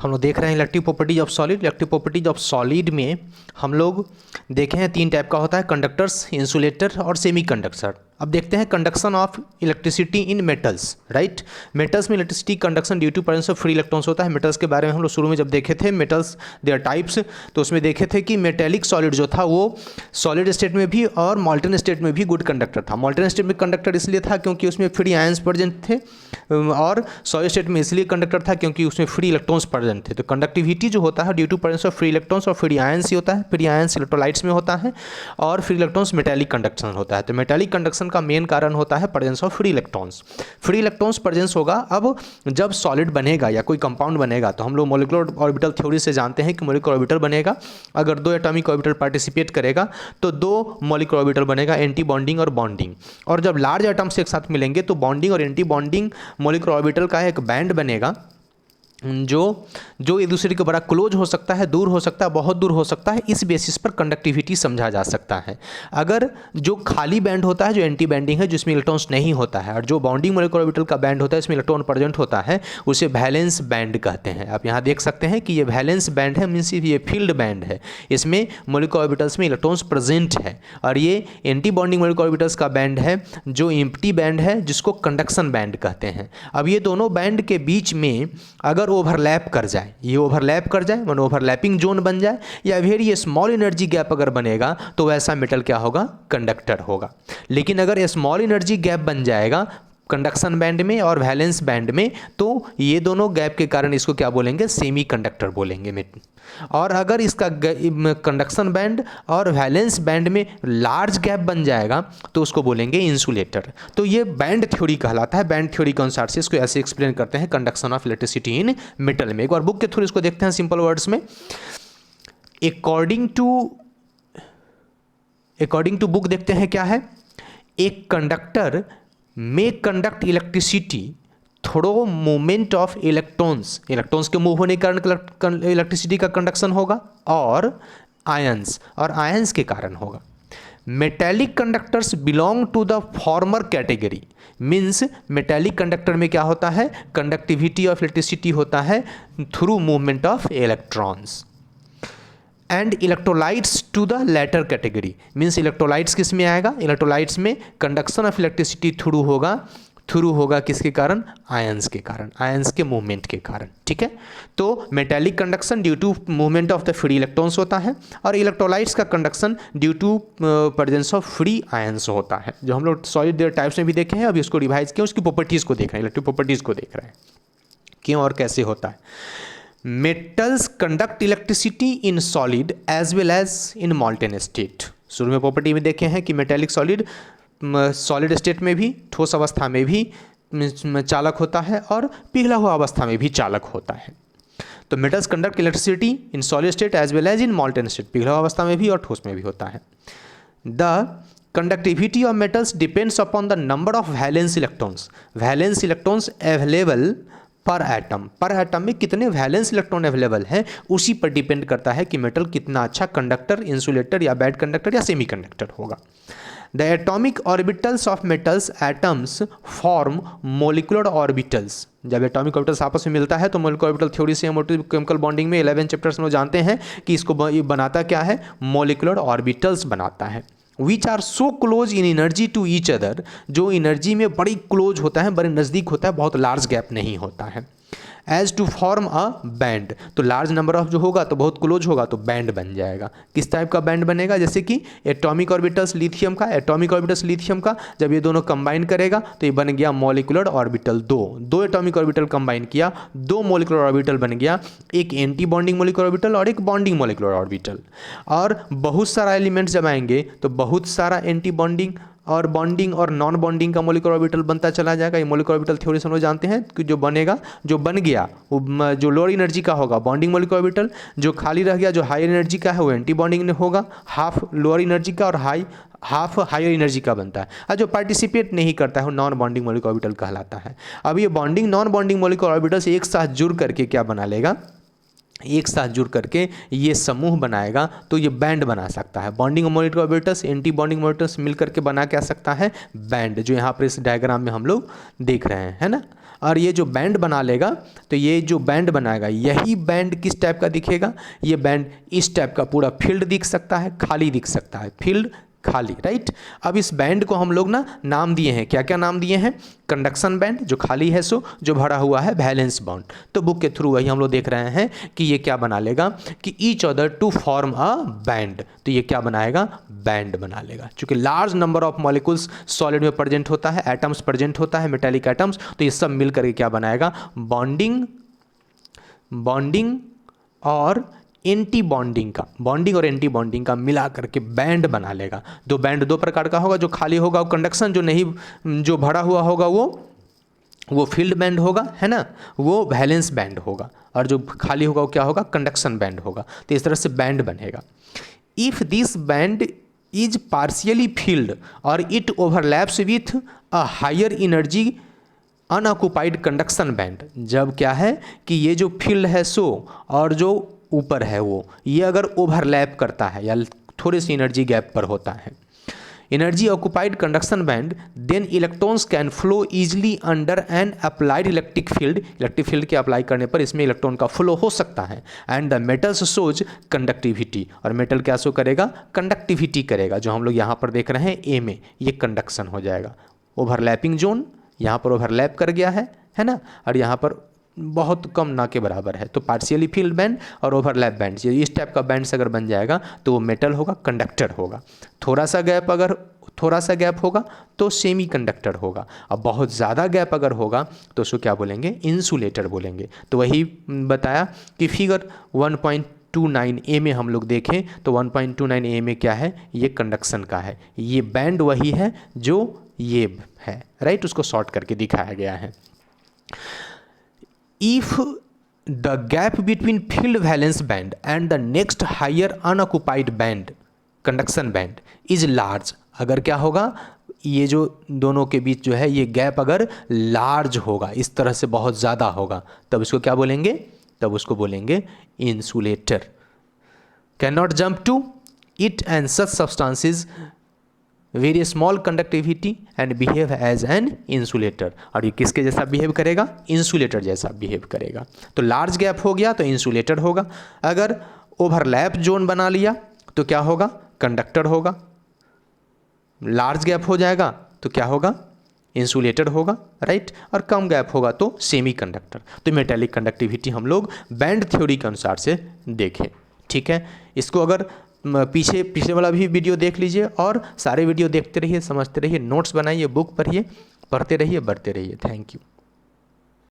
हम लोग देख रहे हैं electric properties of solid. Electric properties of solid में हम लोग देखे हैं 3 टाइप का होता है, कंडक्टर्स, इंसुलेटर और सेमी कंडक्टर। अब देखते हैं conduction of electricity in metals, right. Metals में electricity conduction due to presence of free electrons होता है। मेटल्स के बारे में हम लोग शुरू में जब देखे थे मेटल्स देयर टाइप्स, तो उसमें देखे थे कि मेटेलिक सॉलिड जो था वो सॉलिड स्टेट में भी और मॉल्टन स्टेट में भी गुड कंडक्टर था। मॉल्टन स्टेट में कंडक्टर इसलिए था क्योंकि उसमें फ्री आयंस प्रेजेंट थे, और सॉलिड स्टेट में इसलिए कंडक्टर था क्योंकि उसमें फ्री इलेक्ट्रॉन्स प्रेजेंट थे। तो कंडक्टिविटी जो होता है due to presence of free electrons और फ्री आयंस ही होता है। फ्री आयंस इलेक्ट्रोलाइट्स में होता है और फ्री इलेक्ट्रॉन्स मेटेलिक कंडक्शन होता है। तो मेटेलिक कंडक्शन का मेन कारण होता है presence of free electrons. Free electrons presence होगा। अब जब सॉलिड बनेगा या कोई कंपाउंड बनेगा तो हम लोग मॉलिक्यूलर ऑर्बिटल थ्योरी से जानते हैं कि मॉलिक्यूलर ऑर्बिटल बनेगा। अगर 2 एटॉमिक ऑर्बिटल पार्टिसिपेट करेगा तो 2 मॉलिक्यूलर ऑर्बिटल बनेगा, एंटी बॉन्डिंग और बॉन्डिंग। और जब लार्ज एटम्स एक साथ मिलेंगे तो बॉन्डिंग और एंटी बॉन्डिंग मॉलिक्यूलर ऑर्बिटल का एक बैंड बनेगा जो एक दूसरे के बड़ा क्लोज हो सकता है, दूर हो सकता है, बहुत दूर हो सकता है। इस बेसिस पर कंडक्टिविटी समझा जा सकता है। अगर जो खाली बैंड होता है, जो एंटी बैंडिंग है, जिसमें इलेक्ट्रॉन्स नहीं होता है, और जो बाउंडिंग मॉलिक्यूलर ऑर्बिटल का बैंड होता है, इसमें इलेक्ट्रॉन प्रेजेंट होता है, उसे वैलेंस बैंड कहते हैं। आप यहाँ देख सकते हैं कि ये वैलेंस बैंड है, मीन्स ये फील्ड बैंड है। इसमें मॉलिक्यूलर ऑर्बिटल्स में इलेक्ट्रॉन्स प्रेजेंट है। और ये एंटी बॉन्डिंग मॉलिक्यूलर ऑर्बिटल्स का बैंड है जो एम्प्टी बैंड है, जिसको कंडक्शन बैंड कहते हैं। अब ये दोनों बैंड के बीच में अगर ओवरलैप कर जाए, ये ओवरलैप कर जाए मान ओवरलैपिंग जोन बन जाए, या फिर ये स्मॉल एनर्जी गैप अगर बनेगा तो वैसा मेटल क्या होगा, कंडक्टर होगा। लेकिन अगर स्मॉल एनर्जी गैप बन जाएगा कंडक्शन बैंड में और वैलेंस बैंड में, तो ये दोनों गैप के कारण इसको क्या बोलेंगे, सेमी कंडक्टर बोलेंगे। और अगर इसका कंडक्शन बैंड और वैलेंस बैंड में लार्ज गैप बन जाएगा तो उसको बोलेंगे इंसुलेटर। तो ये बैंड थ्योरी कहलाता है। बैंड थ्योरी के अनुसार से इसको ऐसे एक्सप्लेन करते हैं, conduction of electricity in metal में। एक बार बुक के थ्रू इसको देखते हैं सिंपल वर्ड्स में। अकॉर्डिंग टू बुक देखते हैं क्या है। एक conductor may conduct electricity through movement of electrons के मूव होने के कारण इलेक्ट्रिसिटी का कंडक्शन होगा, और आयंस के कारण होगा। Metallic conductors belong to the former category, means metallic conductor में क्या होता है, कंडक्टिविटी ऑफ इलेक्ट्रिसिटी होता है through movement of electrons. And electrolytes to the latter category, means electrolytes किस में आएगा, इलेक्ट्रोलाइट्स में कंडक्शन ऑफ इलेक्ट्रिसिटी थ्रू होगा किसके कारण, आयंस के कारण, आयंस के मूवमेंट के कारण। ठीक है, तो metallic conduction due to movement of the free electrons होता है, और इलेक्ट्रोलाइट्स का conduction due to presence of free ions होता है, जो हम लोग सॉलिड देयर टाइप्स में भी देखे हैं। अभी उसको रिवाइज किया, उसकी प्रॉपर्टीज़ को देख रहे हैं, इलेक्ट्रिक प्रॉपर्टीज़ को देख रहे हैं क्यों और कैसे होता है। Metals conduct electricity in solid as well as in molten state. शुरू में प्रॉपर्टी में देखे हैं कि मेटेलिक सॉलिड स्टेट में भी, ठोस अवस्था में भी चालक होता है, और पिघला हुआ अवस्था में भी चालक होता है। तो metals conduct electricity in solid state as well as in molten state, पिघला हुआ अवस्था में भी और ठोस में भी होता है। The conductivity of metals depends upon the number of valence electrons available पर एटम में कितने वैलेंस इलेक्ट्रॉन अवेलेबल हैं, उसी पर डिपेंड करता है कि मेटल कितना अच्छा कंडक्टर, इंसुलेटर या बैड कंडक्टर या सेमी कंडक्टर होगा। The atomic orbitals of metals atoms form molecular orbitals. जब एटॉमिक ऑर्बिटल्स आपस में मिलता है तो मोलिकुलर ऑर्बिटल थ्योरी से केमिकल बॉन्डिंग में 11 चैप्टर्स में जानते हैं कि इसको बनाता क्या है, मोलिकुलर ऑर्बिटल्स बनाता है। Which are so close in energy to each other, जो एनर्जी में बड़ी क्लोज होता है, बड़े नज़दीक होता है, बहुत लार्ज गैप नहीं होता है। As to form a band, तो लार्ज नंबर ऑफ जो होगा तो बहुत क्लोज होगा तो बैंड बन जाएगा। किस टाइप का बैंड बनेगा, जैसे कि एटॉमिक ऑर्बिटल्स लिथियम का जब ये दोनों कंबाइन करेगा तो ये बन गया मॉलिकुलर ऑर्बिटल। दो एटॉमिक ऑर्बिटल कंबाइन किया, 2 मॉलिकुलर ऑर्बिटल बन गया, एक एंटी बॉन्डिंग मॉलिकुलर ऑर्बिटल और एक बॉन्डिंग मॉलिकुलर ऑर्बिटल। और बहुत सारा एलिमेंट्स जब आएंगे तो बहुत सारा एंटी बॉन्डिंग और बॉन्डिंग और नॉन बॉन्डिंग का मॉलिक्यूलर ऑर्बिटल बनता चला जाएगा। ये मॉलिक्यूलर ऑर्बिटल थ्योरी से हम लोग जानते हैं कि जो बन गया वो जो लोअर एनर्जी का होगा बॉन्डिंग मॉलिक्यूलर ऑर्बिटल, जो खाली रह गया जो हाई एनर्जी का है वो एंटी बॉन्डिंग होगा, हाफ लोअर एनर्जी का और हाफ हायर एनर्जी का बनता है। और जो पार्टिसिपेट नहीं करता है वो नॉन बॉन्डिंग मॉलिक्यूलर ऑर्बिटल कहलाता है। अब ये bonding non bonding molecular orbital से एक साथ जुड़ करके क्या बना लेगा, एक साथ जुड़ करके ये समूह बनाएगा तो ये बैंड बना सकता है। Bonding moments anti bonding moments मिल करके बना क्या सकता है, बैंड, जो यहाँ पर इस डायग्राम में हम लोग देख रहे हैं, है ना। और ये जो बैंड बना लेगा तो ये जो बैंड बनाएगा यही बैंड किस टाइप का दिखेगा, ये बैंड इस टाइप का पूरा फील्ड दिख सकता है, खाली दिख सकता है, फील्ड खाली, राइट। अब इस बैंड को हम लोग ना नाम दिए हैं, क्या क्या नाम दिए हैं, कंडक्शन बैंड जो खाली है, सो जो भरा हुआ है वैलेंस बॉन्ड। तो बुक के थ्रू वही हम लोग देख रहे हैं कि ये क्या बना लेगा कि each other to form a band, तो ये क्या बनाएगा, बैंड बना लेगा। चूंकि large number of molecules solid में प्रेजेंट होता है, एटम्स प्रेजेंट होता है, मेटेलिक एटम्स, तो ये सब मिल करके क्या बनाएगा, बॉन्डिंग और एंटी बॉन्डिंग का, बॉन्डिंग और एंटी बॉन्डिंग का मिला करके बैंड बना लेगा। दो बैंड दो प्रकार का होगा, जो खाली होगा वो कंडक्शन, जो नहीं, जो भरा हुआ होगा वो फील्ड बैंड होगा, है ना, वो वैलेंस बैंड होगा, और जो खाली होगा वो क्या होगा, कंडक्शन बैंड होगा। तो इस तरह से बैंड बनेगा। If this band is partially filled और it overlaps with a higher energy unoccupied conduction band, जब क्या है कि ये जो फील्ड है सो और जो ऊपर है वो, ये अगर ओवरलैप करता है या थोड़ी सी एनर्जी गैप पर होता है, energy occupied conduction band, then electrons can flow easily under an applied electric field के अप्लाई करने पर इसमें इलेक्ट्रॉन का फ्लो हो सकता है। And the metals shows conductivity, और मेटल क्या शो करेगा, कंडक्टिविटी करेगा, जो हम लोग यहाँ पर देख रहे हैं ए में, ये कंडक्शन हो जाएगा। ओवरलैपिंग जोन यहाँ पर ओवरलैप कर गया है ना, और यहाँ पर बहुत कम ना के बराबर है, तो पार्शियली फील्ड बैंड और ओवरलैप बैंड, इस टाइप का बैंड्स अगर बन जाएगा तो वो मेटल होगा, कंडक्टर होगा। थोड़ा सा गैप होगा तो सेमी कंडक्टर होगा, अब बहुत ज़्यादा गैप अगर होगा तो उसको क्या बोलेंगे, इंसुलेटर बोलेंगे। तो वही बताया कि फिगर 1.29 ए में हम लोग देखें तो 1.29 ए में क्या है, ये कंडक्शन का है, ये बैंड वही है जो ये है, राइट, उसको शॉर्ट करके दिखाया गया है। If the gap between field valence band and the next higher unoccupied band, conduction band, is large, अगर क्या होगा, ये जो दोनों के बीच जो है ये गैप अगर लार्ज होगा, इस तरह से बहुत ज़्यादा होगा, तब इसको क्या बोलेंगे, तब उसको बोलेंगे insulator. Can not jump to it and such substances very small conductivity and behave as an insulator, और ये किसके जैसा बिहेव करेगा, इंसुलेटर जैसा बिहेव करेगा। तो लार्ज गैप हो गया तो इंसुलेटर होगा, अगर ओवरलैप जोन बना लिया तो क्या होगा, कंडक्टर होगा, लार्ज गैप हो जाएगा तो क्या होगा, इंसुलेटर होगा, राइट, और कम गैप होगा तो सेमी कंडक्टर। तो मेटेलिक कंडक्टिविटी हम लोग बैंड थ्योरी के अनुसार से देखें, ठीक है। इसको अगर पिछले वाला भी वीडियो देख लीजिए और सारे वीडियो देखते रहिए, समझते रहिए, नोट्स बनाइए, बुक पढ़िए, पढ़ते रहिए, बढ़ते रहिए। Thank you.